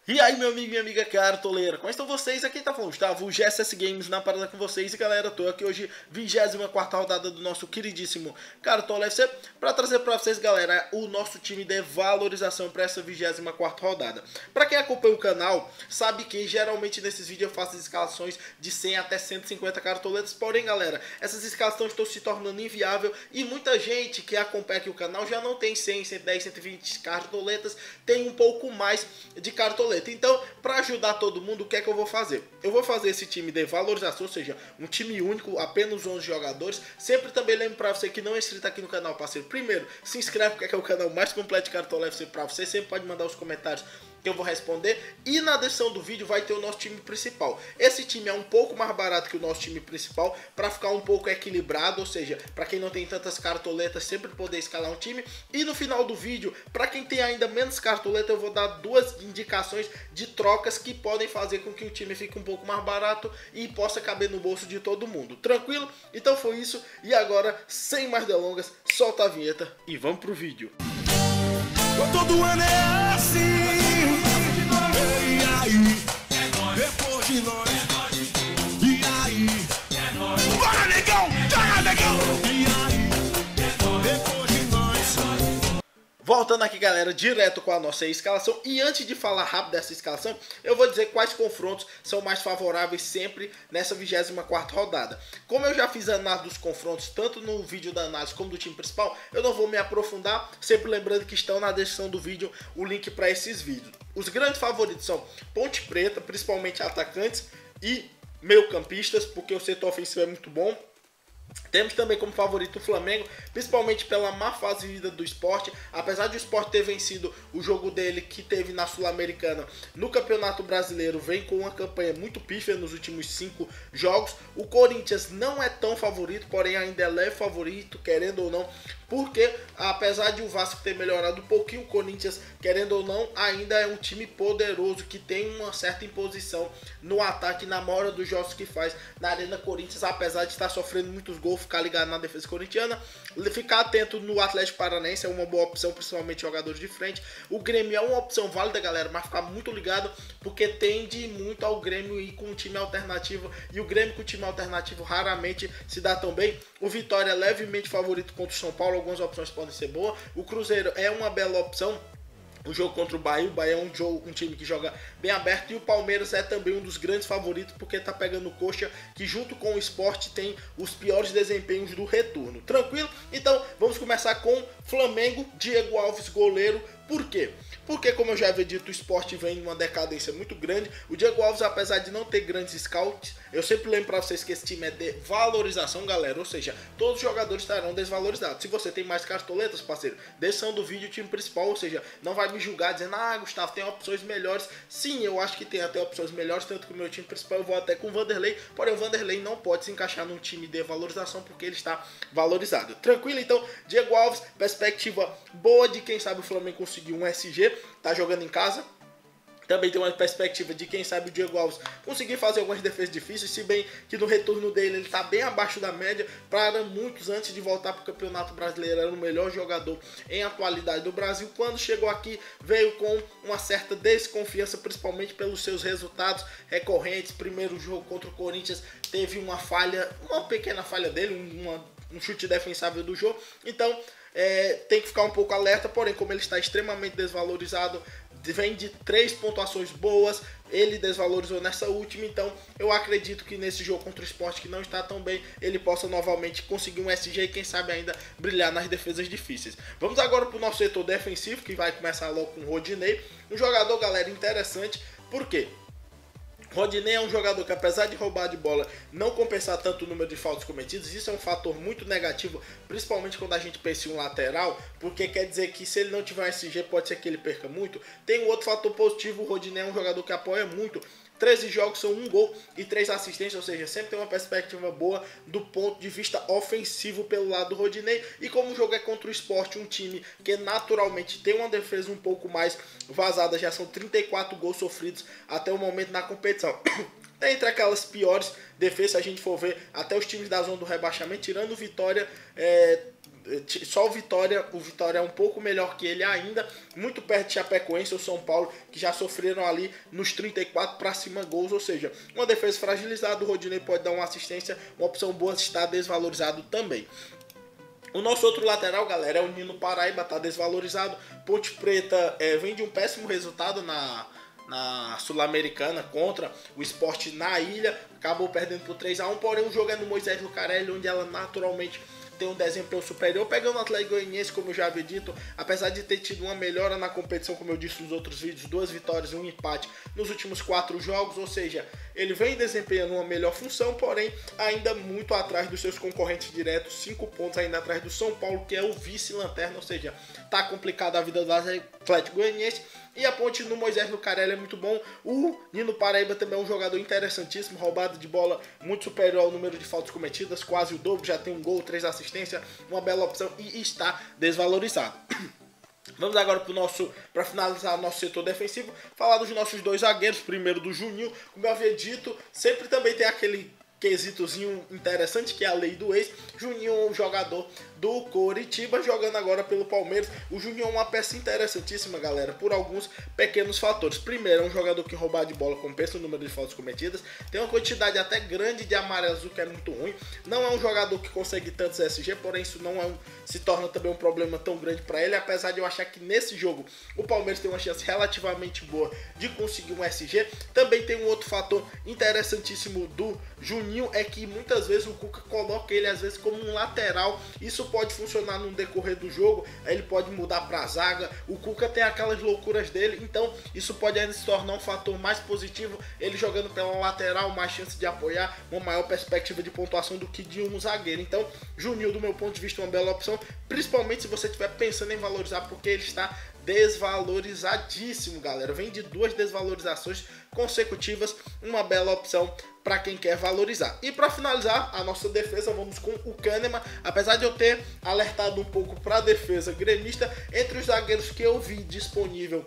E aí, meu amigo e minha amiga cartoleira, como estão vocês? Aqui tá falando Gustavo, o GSS Games na parada com vocês. E galera, tô aqui hoje, 24ª rodada do nosso queridíssimo Cartola FC, pra trazer pra vocês, galera, o nosso time de valorização pra essa 24ª rodada. Pra quem acompanha o canal, sabe que geralmente nesses vídeos eu faço escalações de 100 até 150 cartoletas. Porém, galera, essas escalações estão se tornando inviável e muita gente que acompanha aqui o canal já não tem 100, 110, 120 cartoletas, tem um pouco mais de cartoleta. Então, para ajudar todo mundo, o que é que eu vou fazer? Eu vou fazer esse time de valorização, ou seja, um time único, apenas 11 jogadores. Sempre também lembro para você que não é inscrito aqui no canal, parceiro. Primeiro, se inscreve, porque é o canal mais completo de Cartola FC para você. Sempre pode mandar os comentários que eu vou responder. E na descrição do vídeo vai ter o nosso time principal. Esse time é um pouco mais barato que o nosso time principal, para ficar um pouco equilibrado, ou seja, para quem não tem tantas cartoletas, sempre poder escalar um time. E no final do vídeo, para quem tem ainda menos cartoleta, eu vou dar duas indicações de trocas que podem fazer com que o time fique um pouco mais barato e possa caber no bolso de todo mundo. Tranquilo? Então foi isso. E agora, sem mais delongas, solta a vinheta e vamos pro vídeo. Todo ano é assim. E aí? Depois de nós. E aí? Bora, negão! Bora, negão! E aí? Depois de nós. Voltando aqui, galera, direto com a nossa escalação. E antes de falar rápido dessa escalação, eu vou dizer quais confrontos são mais favoráveis sempre nessa 24ª rodada. Como eu já fiz a análise dos confrontos, tanto no vídeo da análise como do time principal, eu não vou me aprofundar, sempre lembrando que estão na descrição do vídeo o link para esses vídeos. Os grandes favoritos são Ponte Preta, principalmente atacantes e meio-campistas, porque o setor ofensivo é muito bom. Temos também como favorito o Flamengo, principalmente pela má fase de vida do Sport. Apesar de o Sport ter vencido o jogo dele que teve na Sul-Americana, no Campeonato Brasileiro vem com uma campanha muito pífia nos últimos 5 jogos. O Corinthians não é tão favorito, porém ainda é leve favorito, querendo ou não, porque apesar de o Vasco ter melhorado um pouquinho, o Corinthians, querendo ou não, ainda é um time poderoso, que tem uma certa imposição no ataque, na maioria dos jogos que faz na Arena Corinthians. Apesar de estar sofrendo muitos gols, ficar ligado na defesa corintiana, ficar atento no Atlético Paranaense é uma boa opção, principalmente jogadores de frente. O Grêmio é uma opção válida, galera, mas ficar muito ligado, porque tende muito ao Grêmio ir com um time alternativo, e o Grêmio com o time alternativo raramente se dá tão bem. O Vitória é levemente favorito contra o São Paulo, algumas opções podem ser boas. O Cruzeiro é uma bela opção. O jogo contra o Bahia é um time que joga bem aberto, e o Palmeiras é também um dos grandes favoritos, porque tá pegando o Coxa, que junto com o Sport tem os piores desempenhos do retorno. Tranquilo? Então vamos começar com Flamengo, Diego Alves, goleiro. Por quê? Porque, como eu já havia dito, o Sport vem em uma decadência muito grande. O Diego Alves, apesar de não ter grandes scouts, eu sempre lembro para vocês que esse time é de valorização, galera. Ou seja, todos os jogadores estarão desvalorizados. Se você tem mais cartoletas, parceiro, descrição do vídeo, o time principal, ou seja, não vai me julgar dizendo, ah, Gustavo, tem opções melhores. Sim, eu acho que tem até opções melhores, tanto que o meu time principal eu vou até com o Vanderlei. Porém, o Vanderlei não pode se encaixar num time de valorização, porque ele está valorizado. Tranquilo? Então, Diego Alves, perspectiva boa de quem sabe o Flamengo conseguir um SG, tá jogando em casa. Também tem uma perspectiva de quem sabe o Diego Alves conseguir fazer algumas defesas difíceis, se bem que no retorno dele ele está bem abaixo da média. Para muitos, antes de voltar para o Campeonato Brasileiro, era o melhor jogador em atualidade do Brasil. Quando chegou aqui, veio com uma certa desconfiança, principalmente pelos seus resultados recorrentes. Primeiro jogo contra o Corinthians teve uma falha, uma pequena falha dele, um chute defensável do jogo. Então tem que ficar um pouco alerta, porém, como ele está extremamente desvalorizado, vem de 3 pontuações boas, ele desvalorizou nessa última, então eu acredito que nesse jogo contra o Sport, que não está tão bem, ele possa novamente conseguir um SG e quem sabe ainda brilhar nas defesas difíceis. Vamos agora para o nosso setor defensivo, que vai começar logo com o Rodinei, um jogador, galera, interessante. Por quê? Rodinei é um jogador que, apesar de roubar de bola, não compensar tanto o número de faltas cometidas. Isso é um fator muito negativo, principalmente quando a gente pensa em um lateral, porque quer dizer que se ele não tiver um SG, pode ser que ele perca muito. Tem um outro fator positivo: o Rodinei é um jogador que apoia muito. 13 jogos são 1 gol e 3 assistências, ou seja, sempre tem uma perspectiva boa do ponto de vista ofensivo pelo lado do Rodinei. E como o jogo é contra o Sport, um time que naturalmente tem uma defesa um pouco mais vazada, já são 34 gols sofridos até o momento na competição. Entre aquelas piores defesas, se a gente for ver, até os times da zona do rebaixamento, tirando o Vitória, Só o Vitória é um pouco melhor que ele ainda, muito perto de Chapecoense ou São Paulo, que já sofreram ali nos 34 para cima gols, ou seja, uma defesa fragilizada, o Rodinei pode dar uma assistência, uma opção boa, está desvalorizado também. O nosso outro lateral, galera, é o Nino Paraíba, está desvalorizado. Ponte Preta vem de um péssimo resultado na Sul-Americana contra o Sport na ilha, acabou perdendo por 3-1, porém o jogo é no Moisés Lucarelli, onde ela naturalmente tem um desempenho superior, pegando o Atlético Goianiense, como eu já havia dito, apesar de ter tido uma melhora na competição, como eu disse nos outros vídeos, 2 vitórias e 1 empate nos últimos 4 jogos, ou seja, ele vem desempenhando uma melhor função, porém ainda muito atrás dos seus concorrentes diretos, 5 pontos ainda atrás do São Paulo, que é o vice-lanterna, ou seja, tá complicada a vida do Atlético Goianiense. E a ponte no Moisés Lucarelli é muito bom. O Nino Paraíba também é um jogador interessantíssimo. Roubada de bola muito superior ao número de faltas cometidas. Quase o dobro. Já tem um gol, 3 assistências. Uma bela opção e está desvalorizado. Vamos agora para finalizar nosso setor defensivo. Falar dos nossos 2 zagueiros. Primeiro do Juninho. Como eu havia dito, sempre também tem aquele quesitozinho interessante que é a lei do ex. Juninho é um jogador do Coritiba, jogando agora pelo Palmeiras. O Juninho é uma peça interessantíssima, galera, por alguns pequenos fatores. Primeiro, é um jogador que roubar de bola compensa o número de faltas cometidas. Tem uma quantidade até grande de amarelos, o que é muito ruim. Não é um jogador que consegue tantos SG, porém isso não se torna também um problema tão grande para ele, apesar de eu achar que nesse jogo o Palmeiras tem uma chance relativamente boa de conseguir um SG. Também tem um outro fator interessantíssimo do Juninho, é que muitas vezes o Cuca coloca ele às vezes como um lateral. Isso pode funcionar no decorrer do jogo, aí ele pode mudar para a zaga. O Cuca tem aquelas loucuras dele, então isso pode ainda se tornar um fator mais positivo, ele jogando pela lateral, mais chance de apoiar, uma maior perspectiva de pontuação do que de um zagueiro. Então Juninho, do meu ponto de vista, é uma bela opção, principalmente se você estiver pensando em valorizar, porque ele está desvalorizadíssimo, galera. Vem de 2 desvalorizações consecutivas, uma bela opção para quem quer valorizar. E para finalizar a nossa defesa, vamos com o Kahneman. Apesar de eu ter alertado um pouco para a defesa gremista, entre os zagueiros que eu vi disponível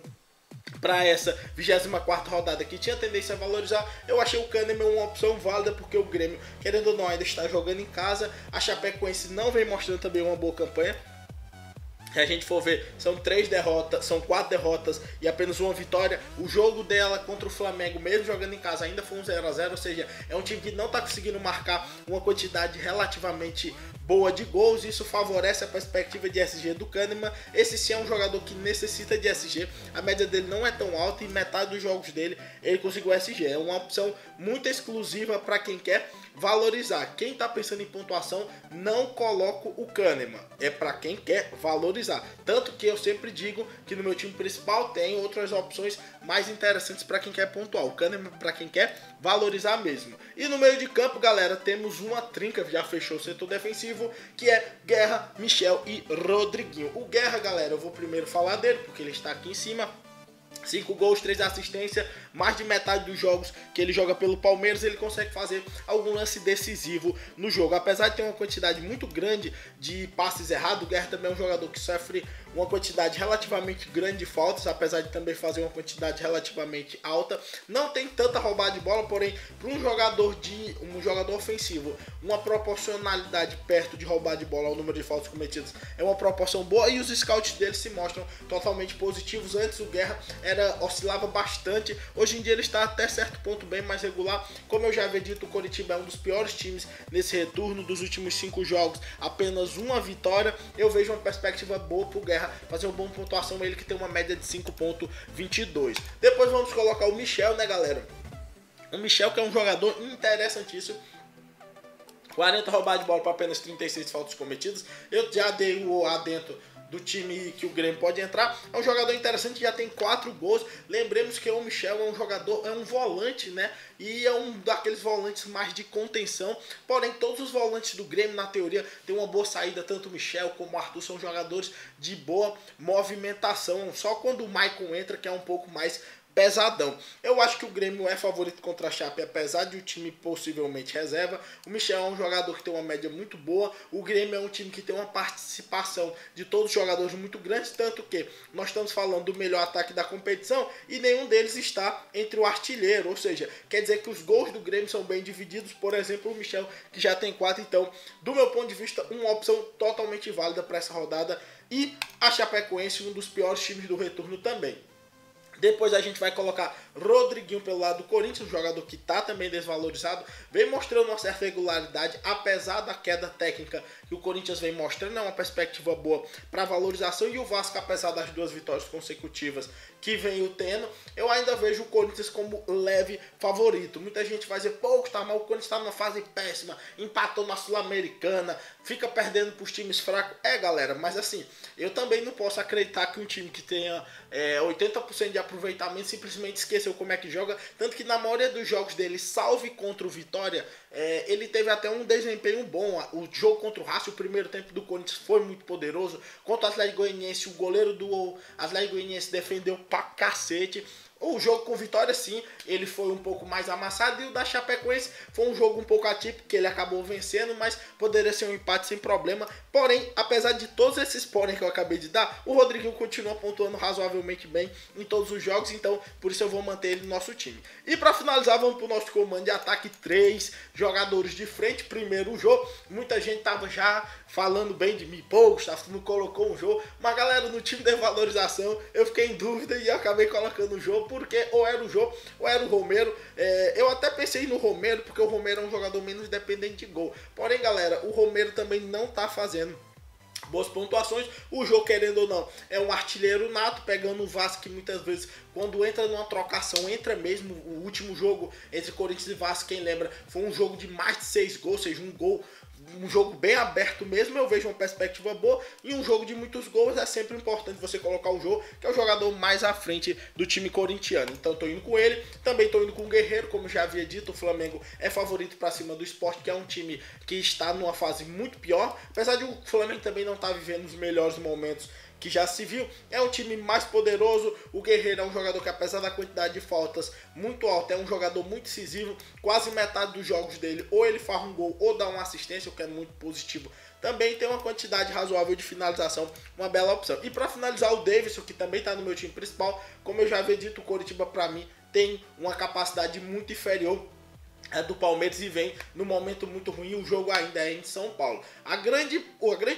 para essa 24ª rodada que tinha tendência a valorizar, eu achei o Kahneman uma opção válida, porque o Grêmio, querendo ou não, ainda está jogando em casa. A Chapecoense não vem mostrando também uma boa campanha. Se a gente for ver, são 4 derrotas e apenas uma vitória. O jogo dela contra o Flamengo, mesmo jogando em casa, ainda foi um 0-0, ou seja, é um time que não está conseguindo marcar uma quantidade relativamente boa de gols. Isso favorece a perspectiva de SG do Kahneman. Esse sim é um jogador que necessita de SG, a média dele não é tão alta e metade dos jogos dele ele conseguiu SG. É uma opção muito exclusiva para quem quer valorizar. Quem está pensando em pontuação, não coloco o Kahneman, é para quem quer valorizar. Tanto que eu sempre digo que no meu time principal tem outras opções mais interessantes para quem quer pontuar. O Kahneman para quem quer valorizar mesmo. E no meio de campo, galera, temos uma trinca, já fechou o setor defensivo, que é Guerra, Michel e Rodriguinho. O Guerra, galera, eu vou primeiro falar dele, porque ele está aqui em cima. 5 gols, 3 assistências, mais de metade dos jogos que ele joga pelo Palmeiras, ele consegue fazer algum lance decisivo no jogo. Apesar de ter uma quantidade muito grande de passes errados, o Guerra também é um jogador que sofre uma quantidade relativamente grande de faltas, apesar de também fazer uma quantidade relativamente alta. Não tem tanta roubada de bola, porém, para um jogador ofensivo, uma proporcionalidade perto de roubar de bola ao número de faltas cometidas é uma proporção boa, e os scouts dele se mostram totalmente positivos. Antes o Guerra oscilava bastante, hoje em dia ele está até certo ponto bem mais regular. Como eu já havia dito, o Coritiba é um dos piores times nesse retorno. Dos últimos 5 jogos, apenas uma vitória. Eu vejo uma perspectiva boa para o Guerra fazer uma boa pontuação, ele que tem uma média de 5.22. Depois vamos colocar o Michel, né, galera? O Michel, que é um jogador interessantíssimo, 40 roubadas de bola para apenas 36 faltas cometidas. Eu já dei o adentro do time que o Grêmio pode entrar. É um jogador interessante, já tem 4 gols. Lembremos que o Michel é um jogador, é um volante, né? E é um daqueles volantes mais de contenção. Porém, todos os volantes do Grêmio, na teoria, tem uma boa saída. Tanto o Michel como o Arthur são jogadores de boa movimentação. Só quando o Maicon entra, que é um pouco mais pesadão. Eu acho que o Grêmio é favorito contra a Chape, apesar de o time possivelmente reserva. O Michel é um jogador que tem uma média muito boa. O Grêmio é um time que tem uma participação de todos os jogadores muito grande, tanto que nós estamos falando do melhor ataque da competição e nenhum deles está entre o artilheiro, ou seja, quer dizer que os gols do Grêmio são bem divididos. Por exemplo, o Michel, que já tem 4, então, do meu ponto de vista, uma opção totalmente válida para essa rodada. E a Chapecoense, um dos piores times do retorno também. Depois a gente vai colocar Rodriguinho pelo lado do Corinthians, um jogador que está também desvalorizado, vem mostrando uma certa regularidade, apesar da queda técnica que o Corinthians vem mostrando, é uma perspectiva boa para valorização. E o Vasco, apesar das 2 vitórias consecutivas que vem tendo, eu ainda vejo o Corinthians como leve favorito. Muita gente vai dizer, pô, mas o Corinthians está numa fase péssima, empatou na Sul-Americana, fica perdendo para os times fracos. Galera, mas assim, eu também não posso acreditar que um time que tenha 80% de aproveitamento simplesmente esqueceu como é que joga, tanto que na maioria dos jogos dele, salve contra o Vitória, ele teve até um desempenho bom. O jogo contra o Racing, o primeiro tempo do Corinthians foi muito poderoso. Contra o Atlético Goianiense, o goleiro do Atlético Goianiense defendeu pra cacete. O jogo com Vitória, sim, ele foi um pouco mais amassado, e o da Chapecoense foi um jogo um pouco atípico, que ele acabou vencendo, mas poderia ser um empate sem problema. Porém, apesar de todos esses porém que eu acabei de dar, o Rodriguinho continua pontuando razoavelmente bem em todos os jogos, então por isso eu vou manter ele no nosso time. E para finalizar, vamos para o nosso comando de ataque, 3 jogadores de frente. Primeiro o jogo, muita gente tava já falando bem de mim, pô, Gustavo, não colocou um jogo, mas galera, no time de valorização eu fiquei em dúvida e acabei colocando o jogo, porque ou era o Jô ou era o Romero. Eu até pensei no Romero, porque o Romero é um jogador menos dependente de gol. Porém, galera, o Romero também não tá fazendo boas pontuações. O Jô, querendo ou não, é um artilheiro nato, pegando o Vasco, que muitas vezes, quando entra numa trocação, entra mesmo. O último jogo entre Corinthians e Vasco, quem lembra, foi um jogo de mais de 6 gols, ou seja, um jogo bem aberto mesmo. Eu vejo uma perspectiva boa, e um jogo de muitos gols é sempre importante você colocar o Jô, que é o jogador mais à frente do time corintiano. Então tô indo com ele, também tô indo com o Guerreiro. Como já havia dito, o Flamengo é favorito para cima do Sport, que é um time que está numa fase muito pior, apesar de o Flamengo também não estar vivendo os melhores momentos que já se viu. É um time mais poderoso. O Guerreiro é um jogador que, apesar da quantidade de faltas muito alta, é um jogador muito decisivo. Quase metade dos jogos dele, ou ele faz um gol ou dá uma assistência, o que é muito positivo. Também tem uma quantidade razoável de finalização, uma bela opção. E para finalizar, o Davidson, que também está no meu time principal. Como eu já havia dito, o Coritiba, para mim, tem uma capacidade muito inferior do Palmeiras e vem num momento muito ruim. O jogo ainda é em São Paulo. A grande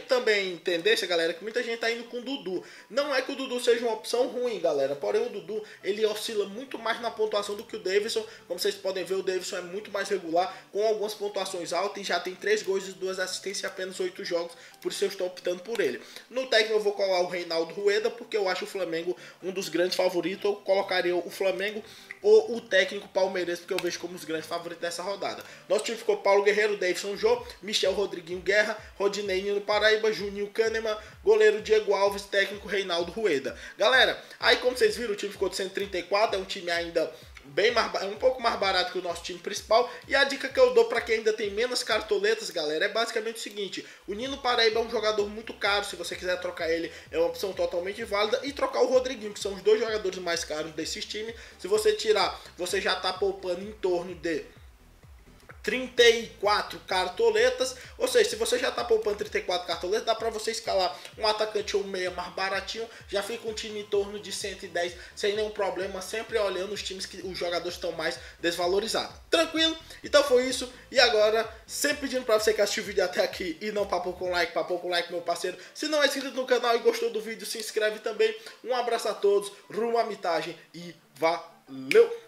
também tendência, galera, é que muita gente tá indo com o Dudu. Não é que o Dudu seja uma opção ruim, galera, porém o Dudu, ele oscila muito mais na pontuação do que o Davidson. Como vocês podem ver, o Davidson é muito mais regular, com algumas pontuações altas, e já tem 3 gols e 2 assistências em apenas 8 jogos, por isso eu estou optando por ele. No técnico eu vou colocar o Reinaldo Rueda, porque eu acho o Flamengo um dos grandes favoritos. Eu colocaria o Flamengo ou o técnico palmeirense, porque eu vejo como os grandes favoritos dessa rodada. Nosso time ficou Paulo Guerreiro, Davidson Jô, Michel, Rodriguinho, Guerra, Rodinei, Nino Paraíba, Juninho, Kahneman, goleiro Diego Alves, técnico Reinaldo Rueda. Galera, aí como vocês viram, o time ficou de 134, é um time ainda um pouco mais barato que o nosso time principal. E a dica que eu dou para quem ainda tem menos cartoletas, galera, é basicamente o seguinte: o Nino Paraíba é um jogador muito caro. Se você quiser trocar ele, é uma opção totalmente válida. E trocar o Rodriguinho, que são os 2 jogadores mais caros desses times. Se você tirar, você já tá poupando em torno de 34 cartoletas, ou seja, se você já está poupando 34 cartoletas, dá para você escalar um atacante ou um meia mais baratinho, já fica um time em torno de 110 sem nenhum problema, sempre olhando os times que os jogadores estão mais desvalorizados. Tranquilo? Então foi isso, e agora, sempre pedindo para você que assistiu o vídeo até aqui e não papou com like, meu parceiro. Se não é inscrito no canal e gostou do vídeo, se inscreve também. Um abraço a todos, rumo à mitagem e valeu!